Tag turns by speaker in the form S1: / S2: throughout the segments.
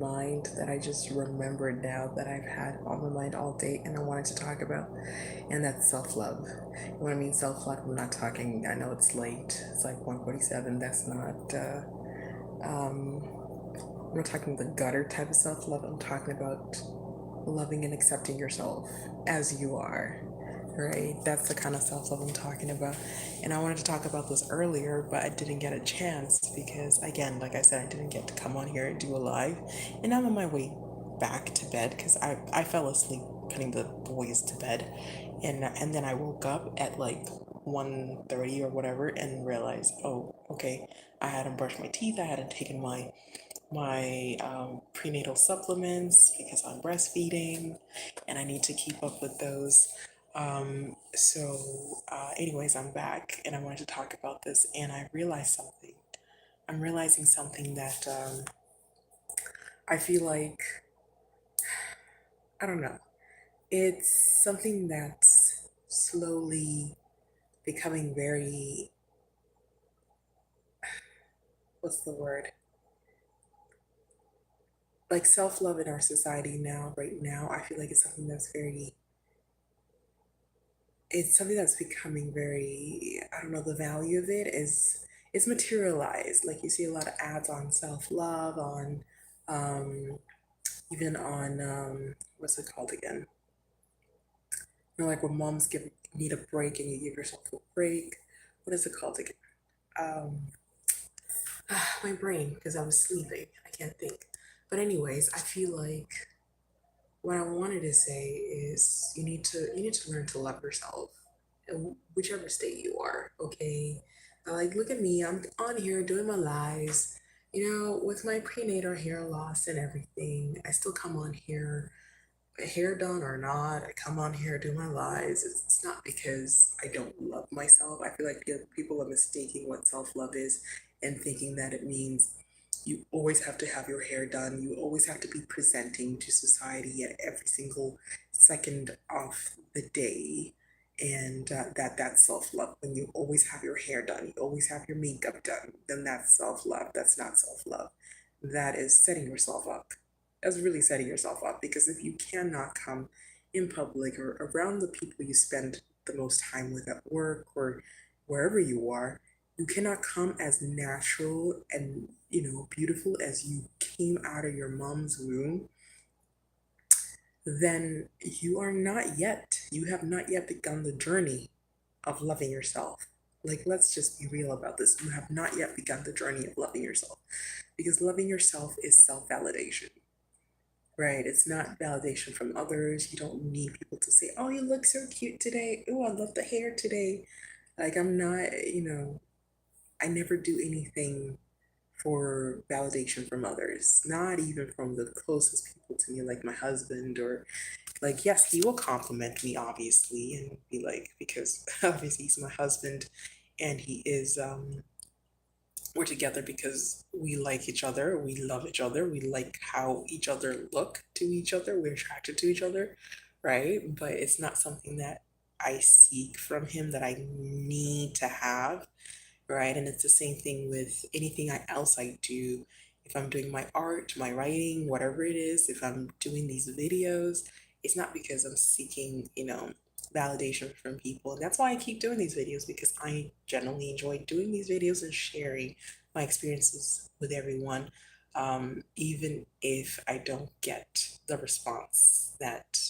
S1: mind that I just remembered now that I've had on my mind all day and I wanted to talk about, and that's self-love. When I mean self-love, I'm not talking, I know it's late, it's like 1:47. That's not I'm not talking the gutter type of self-love. I'm talking about loving and accepting yourself as you are, right? That's the kind of self-love I'm talking about. And I wanted to talk about this earlier, but I didn't get a chance because, again, like I said, I didn't get to come on here and do a live. And I'm on my way back to bed because I fell asleep putting the boys to bed. And then I woke up at like 1:30 or whatever and realized, oh, okay, I hadn't brushed my teeth, I hadn't taken my prenatal supplements because I'm breastfeeding and I need to keep up with those. Anyways, I'm back and I wanted to talk about this, and I realized something. I'm realizing something that I feel like, I don't know, it's something that's slowly becoming very, what's the word? Like self love in our society now, right now, I feel like it's something that's becoming very, I don't know, the value of it is it's materialized. Like you see a lot of ads on self-love, on um even on what's it called again, like when moms give need a break and you give yourself a break. What is it called again? um my brain, because I was sleeping, I can't think. But anyways, I feel like what I wanted to say is you need to learn to love yourself, in whichever state you are. Okay, like look at me, I'm on here doing my lives, with my prenatal hair loss and everything. I still come on here, hair done or not. I come on here, do my lives. It's not because I don't love myself. I feel like people are mistaking what self love is and thinking that it means you always have to have your hair done. You always have to be presenting to society at every single second of the day. And that's self love. When you always have your hair done, you always have your makeup done, then that's self love. That's not self love. That is setting yourself up. That's really setting yourself up, because if you cannot come in public or around the people you spend the most time with at work or wherever you are, you cannot come as natural and beautiful as you came out of your mom's womb, then you have not yet begun the journey of loving yourself. Like, let's just be real about this. You have not yet begun the journey of loving yourself, because loving yourself is self-validation. Right, it's not validation from others. You don't need people to say, "Oh, you look so cute today. Oh, I love the hair today." Like, I'm not, I never do anything for validation from others, not even from the closest people to me, like my husband, or like, yes, he will compliment me, obviously, and be like, because obviously he's my husband and he is, we're together because we like each other, we love each other, we like how each other look to each other, we're attracted to each other, right? But it's not something that I seek from him, that I need to have, right? And it's the same thing with anything else I do. If I'm doing my art, my writing, whatever it is, if I'm doing these videos, it's not because I'm seeking, validation from people. And that's why I keep doing these videos, because I generally enjoy doing these videos and sharing my experiences with everyone, even if I don't get the response that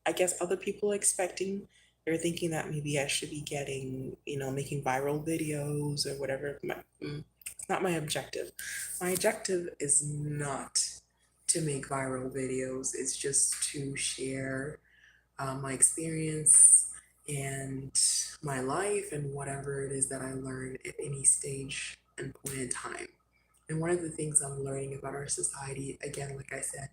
S1: I guess other people are expecting. They're thinking that maybe I should be getting, making viral videos or whatever. It's not my objective. My objective is not to make viral videos. It's just to share my experience and my life and whatever it is that I learned at any stage and point in time. And one of the things I'm learning about our society, again, like I said,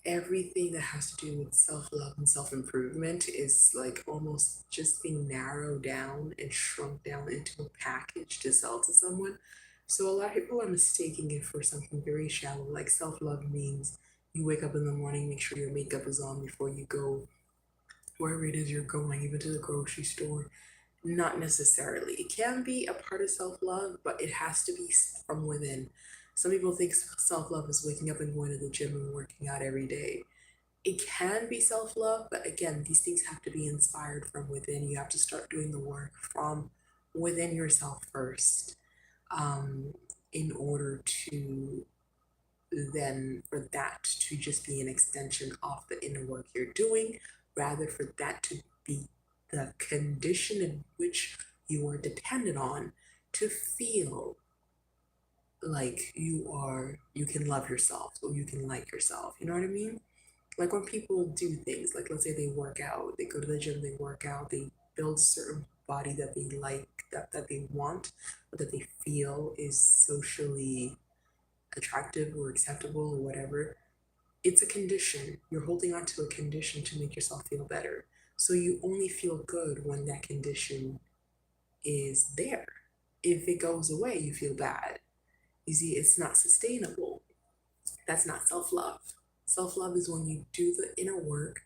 S1: everything that has to do with self-love and self-improvement is like almost just being narrowed down and shrunk down into a package to sell to someone. So a lot of people are mistaking it for something very shallow. Like self-love means you wake up in the morning, make sure your makeup is on before you go wherever it is you're going, even to the grocery store. Not necessarily. It can be a part of self-love, but it has to be from within. Some people think self-love is waking up and going to the gym and working out every day. It can be self-love, but again, these things have to be inspired from within. You have to start doing the work from within yourself first, um, in order to then for that to just be an extension of the inner work you're doing, rather for that to be the condition in which you are dependent on to feel like you can love yourself or you can like yourself. You know what I mean? Like when people do things, like let's say they work out, they go to the gym, they work out, they build a certain body that they like, that they want, or that they feel is socially attractive or acceptable or whatever. It's a condition. You're holding on to a condition to make yourself feel better. So you only feel good when that condition is there. If it goes away, you feel bad. You see, it's not sustainable. That's not self love. Self love is when you do the inner work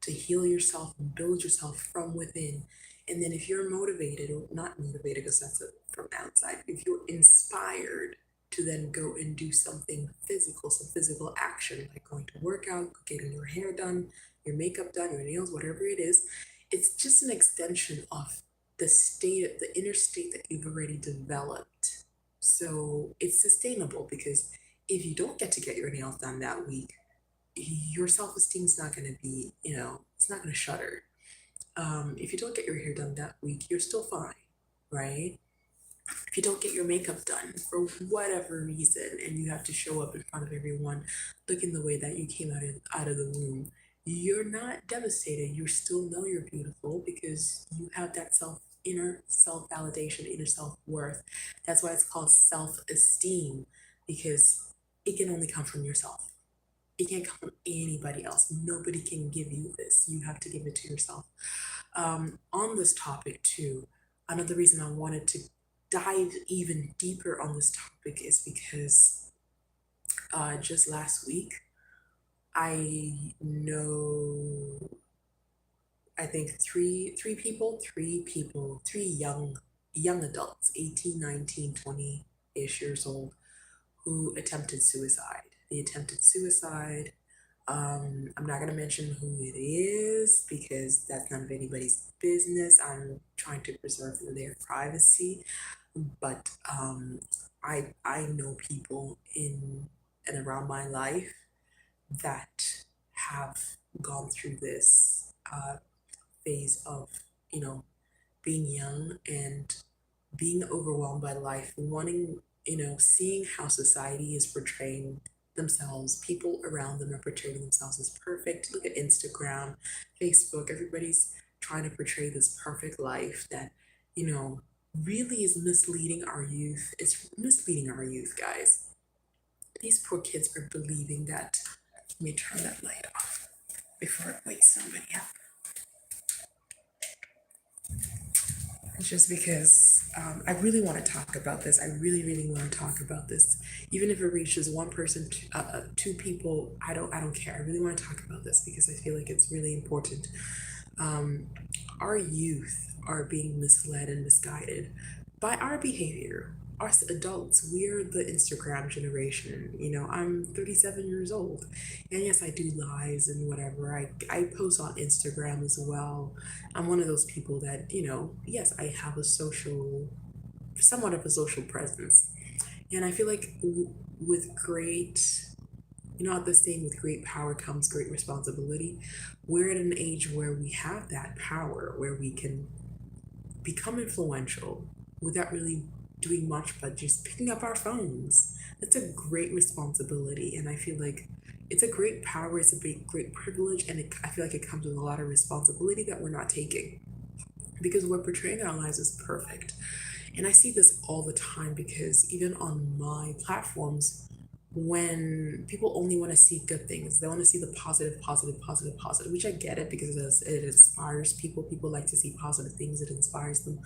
S1: to heal yourself and build yourself from within. And then if you're motivated, or not motivated because that's from outside, if you're inspired to then go and do something physical, some physical action, like going to work out, getting your hair done, your makeup done, your nails, whatever it is, it's just an extension of the inner state that you've already developed. So it's sustainable because if you don't get to get your nails done that week, your self esteem's not going to be, it's not going to shudder. If you don't get your hair done that week, you're still fine, right? If you don't get your makeup done for whatever reason and you have to show up in front of everyone looking the way that you came out of the womb, you're not devastated. You still know you're beautiful because you have that inner self validation, inner self worth. That's why it's called self esteem, because it can only come from yourself. It can't come from anybody else. Nobody can give you this. You have to give it to yourself. On this topic, too, another reason I wanted to dive even deeper on this topic is because just last week, I know, I think three young adults, 18, 19, 20-ish years old, who attempted suicide. They attempted suicide. I'm not gonna mention who it is because that's none of anybody's business. I'm trying to preserve their privacy. But I know people in and around my life that have gone through this phase of, you know, being young and being overwhelmed by life, wanting, seeing how society is portraying themselves, people around them are portraying themselves as perfect. Look at Instagram, Facebook, everybody's trying to portray this perfect life that, really is misleading our youth. It's misleading our youth, guys. These poor kids are believing that. Let me turn that light off before it wakes somebody up. Just because I really want to talk about this. I really, really want to talk about this. Even if it reaches one person, two people, I don't care. I really want to talk about this because I feel like it's really important. Um, our youth are being misled and misguided by our behavior. Us adults, we're the Instagram generation. I'm 37 years old. And yes, I do lives and whatever. I post on Instagram as well. I'm one of those people that, yes, I have somewhat of a social presence. And I feel like with great, the saying, with great power comes great responsibility. We're at an age where we have that power, where we can become influential without really doing much but just picking up our phones. That's a great responsibility. And I feel like it's a great power, it's a great privilege, and I feel like it comes with a lot of responsibility that we're not taking because we're portraying our lives as perfect. And I see this all the time because even on my platforms, when people only want to see good things, they want to see the positive, positive, positive, positive, which I get it because it inspires people. People like to see positive things, it inspires them.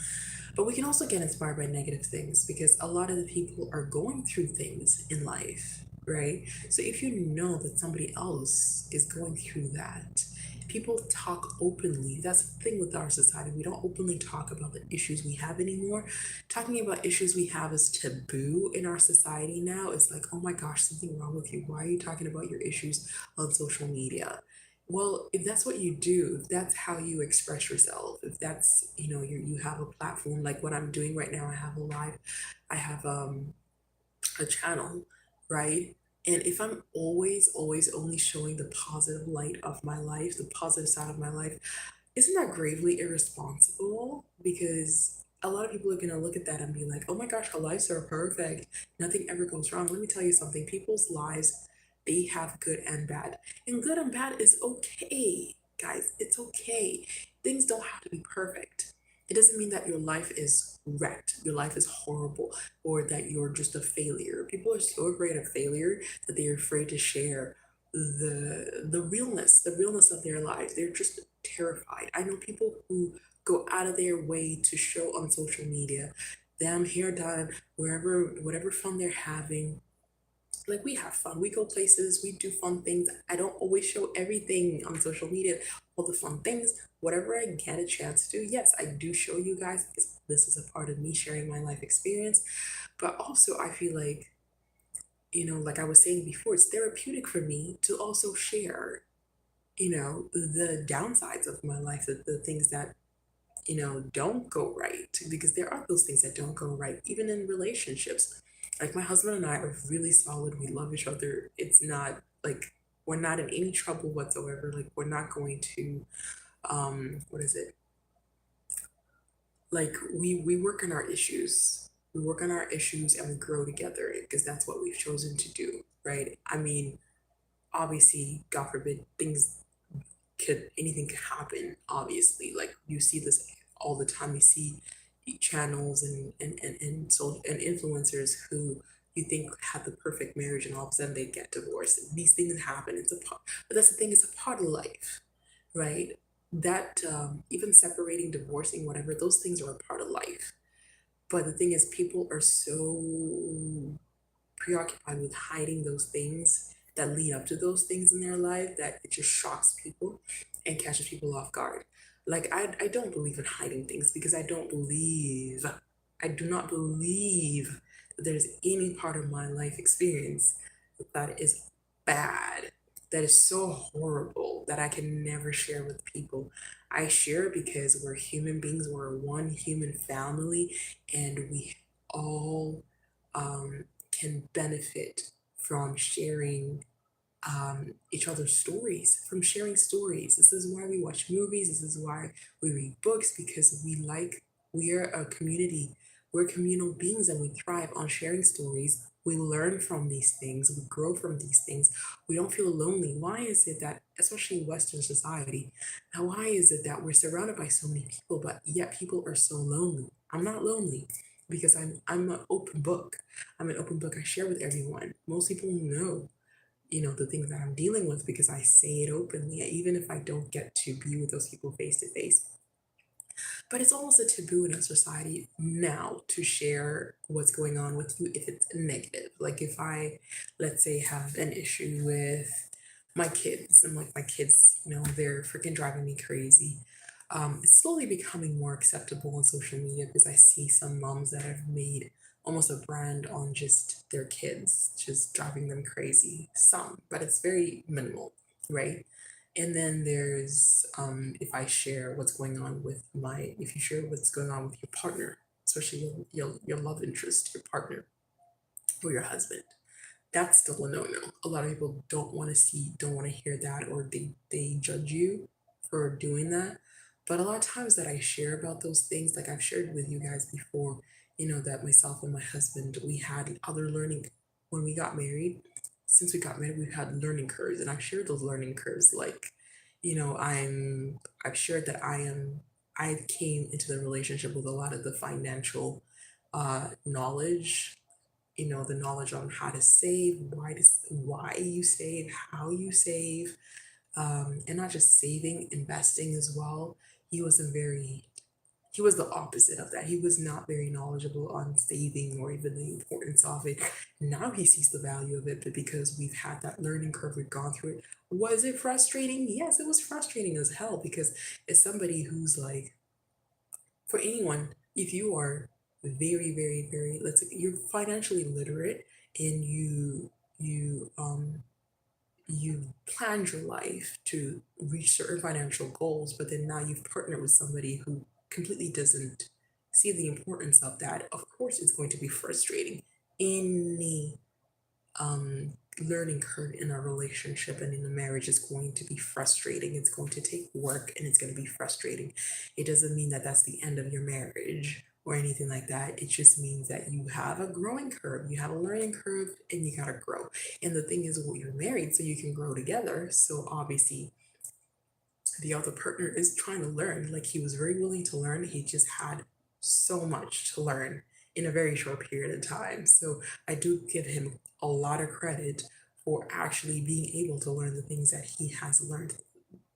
S1: But we can also get inspired by negative things because a lot of the people are going through things in life, right? So if you know that somebody else is going through that, people talk openly. That's the thing with our society. We don't openly talk about the issues we have anymore. Talking about issues we have is taboo in our society now. It's like, oh my gosh, something wrong with you. Why are you talking about your issues on social media? Well, if that's what you do, if that's how you express yourself, if that's, you have a platform like what I'm doing right now, I have a live, I have a channel, right? And if I'm always only showing the positive light of my life, the positive side of my life, isn't that gravely irresponsible? Because a lot of people are gonna look at that and be like, oh my gosh, her lives are perfect. Nothing ever goes wrong. Let me tell you something. People's lives, they have good and bad. And good and bad is okay, guys. It's okay. Things don't have to be perfect. It doesn't mean that your life is wrecked, your life is horrible, or that you're just a failure. People are so afraid of failure that they're afraid to share the realness of their lives. They're just terrified. I know people who go out of their way to show on social media them hair done, wherever, whatever fun they're having. Like, we have fun, we go places, we do fun things. I don't always show everything on social media, all the fun things. Whatever I get a chance to, yes, I do show you guys, because this is a part of me sharing my life experience. But also, I feel like, like I was saying before, it's therapeutic for me to also share, the downsides of my life, the things that, don't go right, because there are those things that don't go right, even in relationships. Like, my husband and I are really solid. We love each other. It's not like we're not in any trouble whatsoever. Like, we're not going to, what is it? Like, we work on our issues. We work on our issues and we grow together because that's what we've chosen to do, right? I mean, obviously, God forbid, anything could happen, obviously. Like, you see this all the time. You see channels and influencers who you think had the perfect marriage, and all of a sudden they get divorced. These things happen. But that's the thing, it's a part of life, right? That even separating, divorcing, whatever, those things are a part of life. But the thing is, people are so preoccupied with hiding those things that lead up to those things in their life that it just shocks people and catches people off guard. Like, I don't believe in hiding things, because I do not believe that there's any part of my life experience that is bad, that is so horrible that I can never share with people. I share because we're human beings, we're one human family, and we all can benefit from sharing each other's stories, from sharing stories. This is why we watch movies. This is why we read books, because we're a community. We're communal beings, and we thrive on sharing stories. We learn from these things. We grow from these things. We don't feel lonely. Why is it that, especially in Western society, now why is it that we're surrounded by so many people, but yet people are so lonely? I'm not lonely because I'm an open book. I'm an open book. I share with everyone. Most people know, the things that I'm dealing with, because I say it openly, even if I don't get to be with those people face to face. But it's almost a taboo in our society now to share what's going on with you if it's negative. Like, if I, let's say, have an issue with my kids, and like my kids, they're freaking driving me crazy. It's slowly becoming more acceptable on social media, because I see some moms that have made almost a brand on just their kids, just driving them crazy. Some, but it's very minimal, right? And then there's if I share what's going on with if you share what's going on with your partner, especially your love interest, your partner, or your husband, that's still a no-no. A lot of people don't want to hear that, or they judge you for doing that. But a lot of times that I share about those things, like I've shared with you guys before, that myself and my husband, we had other learning when we got married. Since we got married, we've had learning curves, and I've shared those learning curves. Like, I've shared that I came into the relationship with a lot of the financial knowledge, the knowledge on how to save, why you save, how you save, and not just saving, investing as well. He wasn't very he was the opposite of that. He was not very knowledgeable on saving or even the importance of it. Now he sees the value of it, but because we've had that learning curve, we've gone through it. Was it frustrating? Yes, it was frustrating as hell because it's somebody who's like, for anyone, if you are very, very, very, let's say you're financially literate and you planned your life to reach certain financial goals, but then now you've partnered with somebody who completely doesn't see the importance of that, of course it's going to be frustrating. Any um learning curve in a relationship and in a marriage is going to be frustrating. It's going to take work and it's going to be frustrating. It doesn't mean that that's the end of your marriage or anything like that. It just means that you have a growing curve, you have a learning curve, and you got to grow. And the thing is, well, you're married so you can grow together, so obviously the other partner is trying to learn. Like, he was very willing to learn, he just had so much to learn in a very short period of time. So I do give him a lot of credit for actually being able to learn the things that he has learned.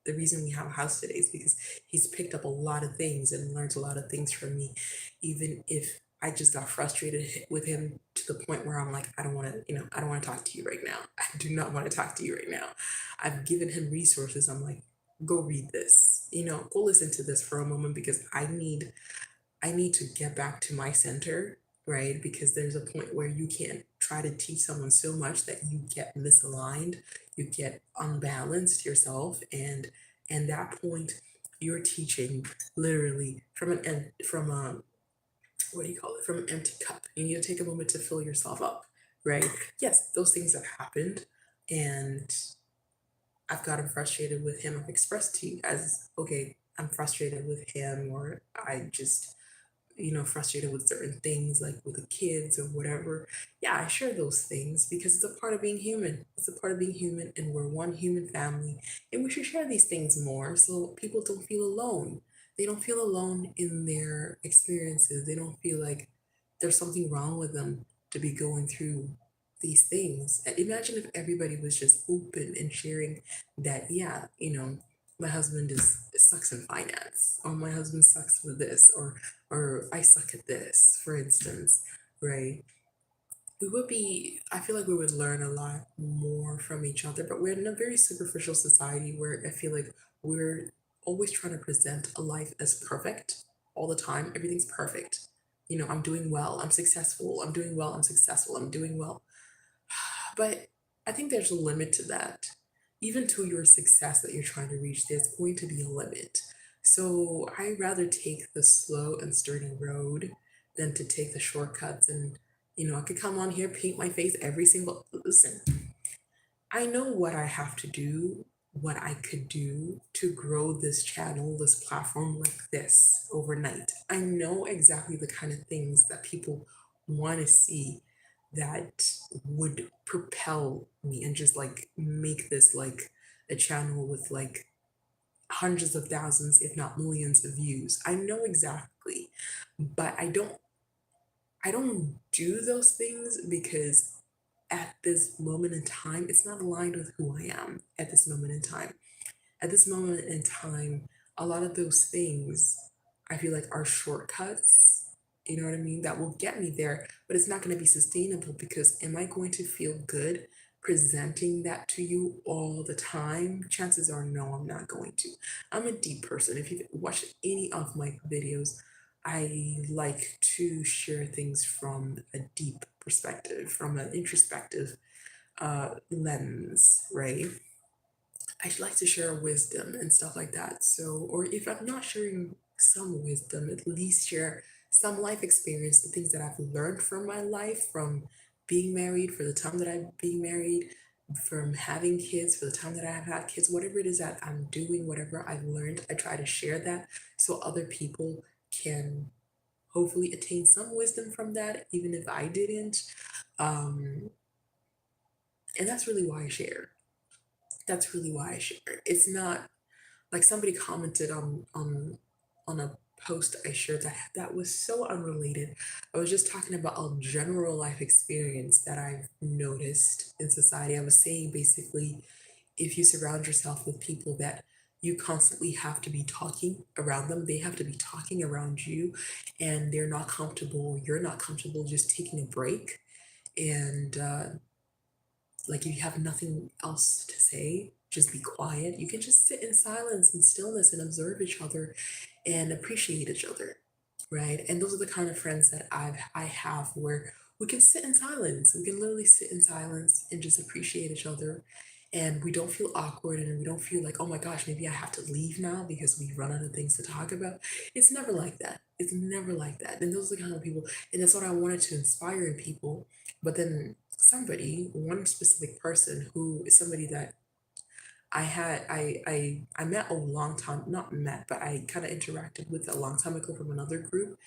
S1: The reason we have a house today is because he's picked up a lot of things and learned a lot of things from me, even if I just got frustrated with him to the point where I'm like, I don't want to, I don't want to talk to you right now. I do not want to talk to you right now. I've given him resources. I'm like, go read this, go listen to this for a moment because I need to get back to my center, right? Because there's a point where you can't try to teach someone so much that you get misaligned, you get unbalanced yourself, and that point you're teaching literally from a what do you call it? From an empty cup. You need to take a moment to fill yourself up, right? Yes, those things have happened, and I've gotten frustrated with him. I've expressed to you as, okay, I'm frustrated with him, or I just frustrated with certain things like with the kids or whatever. Yeah, I share those things because it's a part of being human. It's a part of being human, and we're one human family, and we should share these things more so people don't feel alone. They don't feel alone in their experiences. They don't feel like there's something wrong with them to be going through these things. And imagine if everybody was just open and sharing that, yeah, my husband is sucks in finance, or my husband sucks with this, or I suck at this, for instance, right? I feel like we would learn a lot more from each other, but we're in a very superficial society where I feel like we're always trying to present a life as perfect all the time. Everything's perfect. I'm doing well, I'm successful, I'm doing well, I'm successful, I'm doing well. But I think there's a limit to that. Even to your success that you're trying to reach, there's going to be a limit. So I rather take the slow and sturdy road than to take the shortcuts. And, I could come on here, paint my face every single. Listen, I know what I have to do, what I could do to grow this channel, this platform like this overnight. I know exactly the kind of things that people want to see that would propel me and just like make this like a channel with like hundreds of thousands, if not millions of views. I know exactly, but I don't do those things because at this moment in time, it's not aligned with who I am at this moment in time. At this moment in time, a lot of those things I feel like are shortcuts, you know what I mean, that will get me there, but it's not going to be sustainable because am I going to feel good presenting that to you all the time? Chances are no, I'm not going to. I'm a deep person. If you've watched any of my videos, I like to share things from a deep perspective, from an introspective lens, right? I like to share wisdom and stuff like that. So, or if I'm not sharing some wisdom, at least share some life experience, the things that I've learned from my life, from being married, for the time that I've been married, from having kids, for the time that I have had kids, whatever it is that I'm doing, whatever I've learned, I try to share that so other people can hopefully attain some wisdom from that, even if I didn't. Um, and that's really why I share. That's really why I share. It's not like somebody commented on a post I shared that was so unrelated. I was just talking about a general life experience that I've noticed in society. I was saying basically, if you surround yourself with people that you constantly have to be talking around them. They have to be talking around you, and they're not comfortable. You're not comfortable just taking a break. And like, if you have nothing else to say, just be quiet. You can just sit in silence and stillness and observe each other and appreciate each other, right? And those are the kind of friends that I have where we can sit in silence. We can literally sit in silence and just appreciate each other. And we don't feel awkward and we don't feel like, oh my gosh, maybe I have to leave now because we run out of things to talk about. It's never like that. It's never like that. And those are the kind of people, and that's what I wanted to inspire in people. But then somebody, one specific person who is somebody that I met a long time, not met, but I kind of interacted with a long time ago from another group.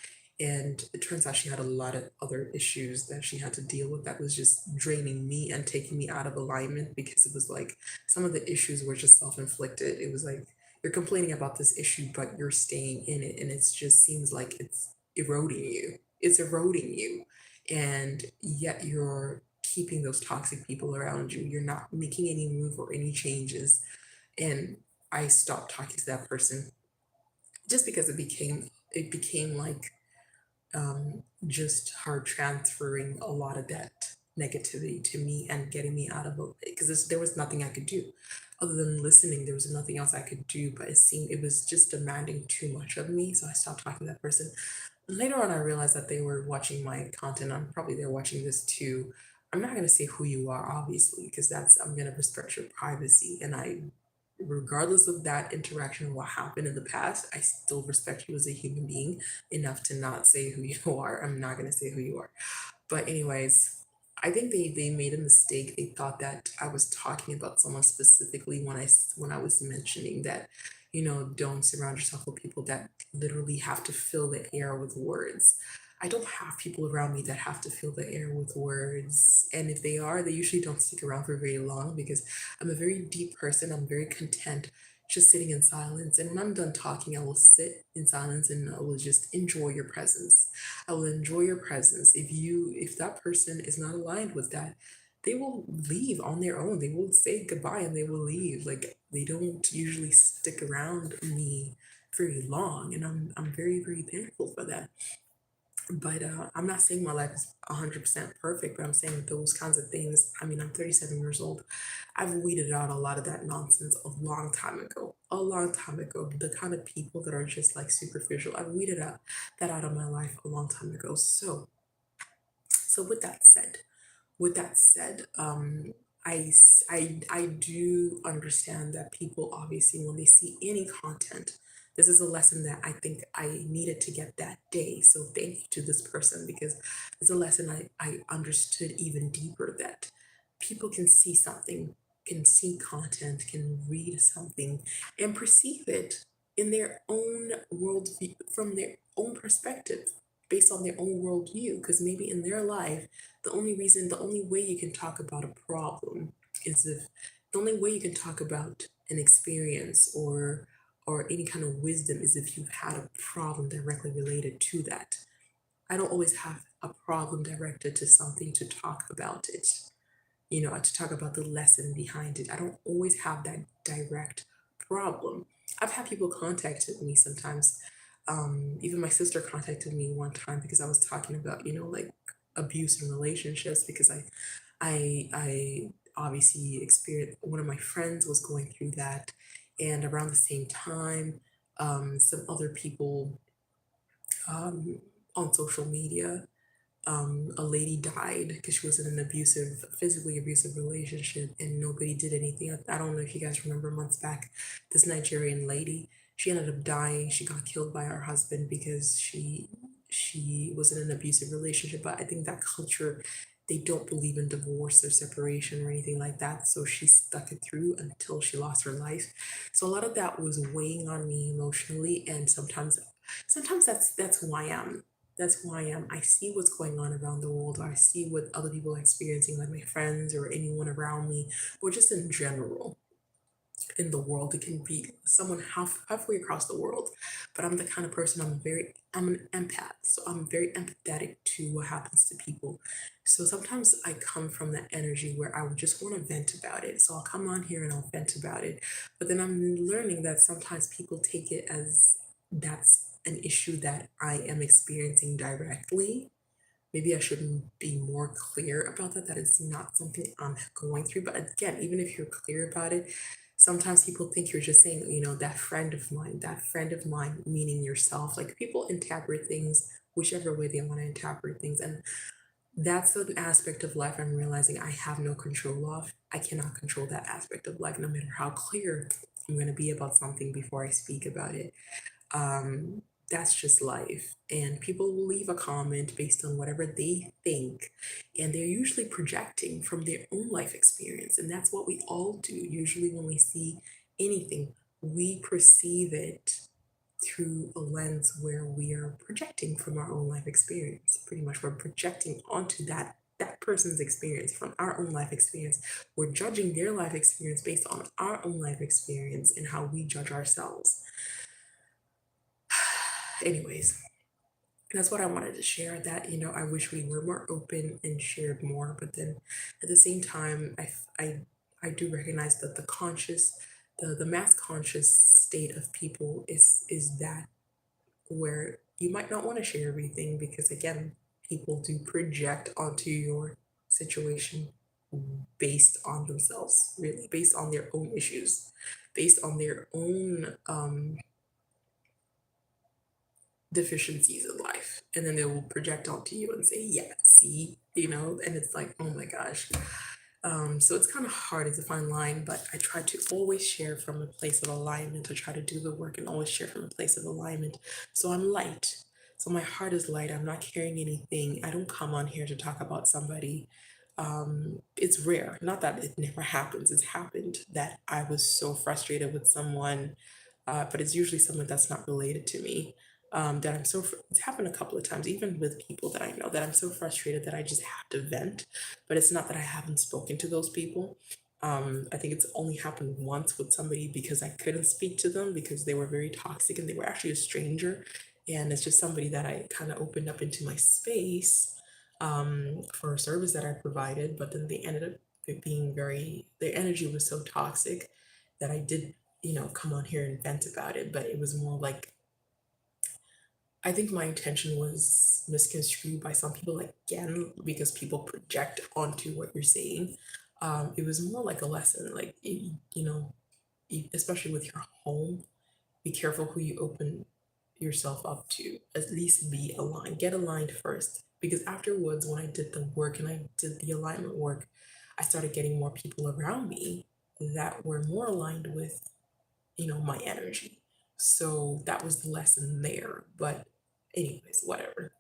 S1: And it turns out she had a lot of other issues that she had to deal with that was just draining me and taking me out of alignment, because it was like some of the issues were just self-inflicted. It was like you're complaining about this issue, but you're staying in it, and it just seems like it's eroding you. It's eroding you. And yet you're keeping those toxic people around you. You're not making any move or any changes. And I stopped talking to that person just because it became like just her transferring a lot of that negativity to me and getting me out of it, because there was nothing I could do other than listening. There was nothing else I could do, but it seemed it was just demanding too much of me, so I stopped talking to that person. Later on, I realized that they were watching my content. I'm probably they're watching this too. I'm not gonna say who you are, obviously, because I'm gonna respect your privacy, and regardless of that interaction and what happened in the past, I still respect you as a human being enough to not say who you are. I'm not gonna say who you are. But anyways, I think they made a mistake. They thought that I was talking about someone specifically when I was mentioning that, don't surround yourself with people that literally have to fill the air with words. I don't have people around me that have to fill the air with words. And if they are, they usually don't stick around for very long, because I'm a very deep person. I'm very content just sitting in silence. And when I'm done talking, I will sit in silence and I will just enjoy your presence. I will enjoy your presence. If that person is not aligned with that, they will leave on their own. They will say goodbye and they will leave. Like, they don't usually stick around me very long, and I'm very, very thankful for that. But I'm not saying my life is 100% perfect, but I'm saying those kinds of things. I mean, I'm 37 years old. I've weeded out a lot of that nonsense a long time ago. A long time ago. The kind of people that are just like superficial, I've weeded out that out of my life a long time ago. So with that said, I do understand that people, obviously, when they see any content, this is a lesson that I think I needed to get that day. So thank you to this person, because it's a lesson I understood even deeper, that people can see something, can see content, can read something and perceive it in their own world, from their own perspective, based on their own worldview. Because maybe in their life, the only way you can talk about a problem is if the only way you can talk about an experience or any kind of wisdom is if you've had a problem directly related to that. I don't always have a problem directed to something to talk about it, to talk about the lesson behind it. I don't always have that direct problem. I've had people contacted me sometimes. Even my sister contacted me one time because I was talking about, like, abuse in relationships, because I obviously experienced, one of my friends was going through that, and around the same time, some other people um, on social media, a lady died because she was in an physically abusive relationship, and nobody did anything. I don't know if you guys remember, months back, this Nigerian lady, she ended up dying. She got killed by her husband because she was in an abusive relationship. But I think that culture, they don't believe in divorce or separation or anything like that. So she stuck it through until she lost her life. So a lot of that was weighing on me emotionally, and sometimes that's who I am. That's who I am. I see what's going on around the world, or I see what other people are experiencing, like my friends or anyone around me, or just in general. in the world. It can be someone halfway across the world. But I'm the kind of person, I'm an empath. So I'm very empathetic to what happens to people. So sometimes I come from that energy where I would just want to vent about it. So I'll come on here and I'll vent about it. But then I'm learning that sometimes people take it as that's an issue that I am experiencing directly. Maybe I should be more clear about that, that it's not something I'm going through. But again, even if you're clear about it, sometimes people think you're just saying, that friend of mine, meaning yourself. Like people interpret things whichever way they want to interpret things. And that's an aspect of life I'm realizing I have no control of. I cannot control that aspect of life, no matter how clear I'm going to be about something before I speak about it. um, that's just life. And people will leave a comment based on whatever they think. And they're usually projecting from their own life experience. And that's what we all do. Usually, when we see anything, we perceive it through a lens where we are projecting from our own life experience. Pretty much, we're projecting onto that person's experience from our own life experience. We're judging their life experience based on our own life experience and how we judge ourselves. Anyways, that's what I wanted to share. That I wish we were more open and shared more, but then at the same time, I do recognize that the mass conscious state of people is that where you might not want to share everything because again, people do project onto your situation based on themselves, really, based on their own issues, based on their own deficiencies in life, and then they will project onto you and say, yeah, see, and it's like, oh my gosh. So it's kind of hard to find line, but I try to always share from a place of alignment. I try to do the work and always share from a place of alignment. So I'm light, so my heart is light. I'm not carrying anything. I don't come on here to talk about somebody. It's rare, not that it never happens, it's happened that I was so frustrated with someone, but it's usually someone that's not related to me. That it's happened a couple of times, even with people that I know, that I'm so frustrated that I just have to vent. But it's not that I haven't spoken to those people. I think it's only happened once with somebody because I couldn't speak to them because they were very toxic and they were actually a stranger. And it's just somebody that I kind of opened up into my space for a service that I provided, but then they ended up being their energy was so toxic that I did, come on here and vent about it. But it was more like, I think my intention was misconstrued by some people, like, again, because people project onto what you're saying. It was more like a lesson, like, especially with your home, be careful who you open yourself up to. At least be aligned, get aligned first. Because afterwards, when I did the work and I did the alignment work, I started getting more people around me that were more aligned with, my energy. So that was the lesson there. But anyways, whatever.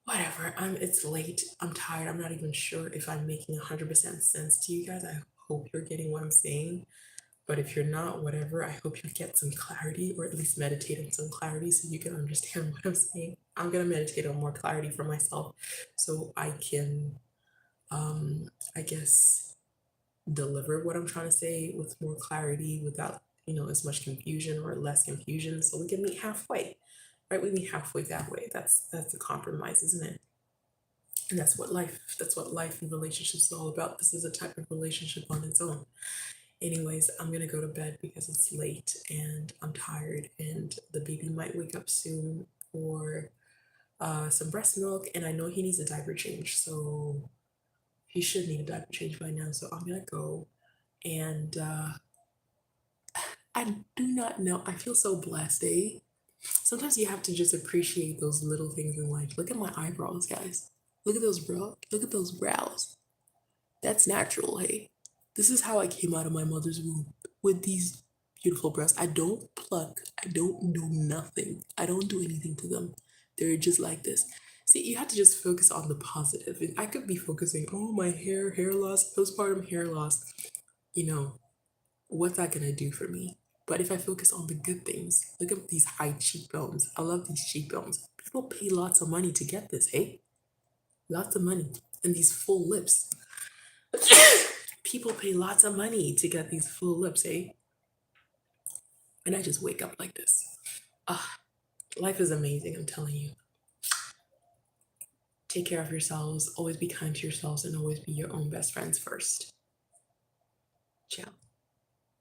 S1: It's late, I'm tired, I'm not even sure if I'm making 100% sense to you guys. I hope you're getting what I'm saying. But if you're not, whatever, I hope you get some clarity, or at least meditate on some clarity so you can understand what I'm saying. I'm gonna meditate on more clarity for myself so I can, I guess, deliver what I'm trying to say with more clarity without, as much confusion or less confusion. So we can meet halfway, right? We meet halfway that way. That's the compromise, isn't it? And that's what life and relationships is all about. This is a type of relationship on its own. Anyways, I'm gonna go to bed because it's late and I'm tired, and the baby might wake up soon for some breast milk, and I know he needs a diaper change, so he should need a diaper change by now. So I'm gonna go, and I do not know. I feel so blessed, eh? Sometimes you have to just appreciate those little things in life. Look at my eyebrows, guys. Look at those brows. Look at those brows. That's natural, hey. This is how I came out of my mother's womb with these beautiful breasts. I don't pluck. I don't do nothing. I don't do anything to them. They're just like this. See, you have to just focus on the positive. I could be focusing, oh, my hair loss, postpartum hair loss. You know, what's that gonna do for me? But if I focus on the good things, look at these high cheekbones. I love these cheekbones. People pay lots of money to get this, hey? Lots of money. And these full lips. People pay lots of money to get these full lips, eh? and I just wake up like this. Ah, life is amazing, I'm telling you. Take care of yourselves, always be kind to yourselves, and always be your own best friends first. Ciao.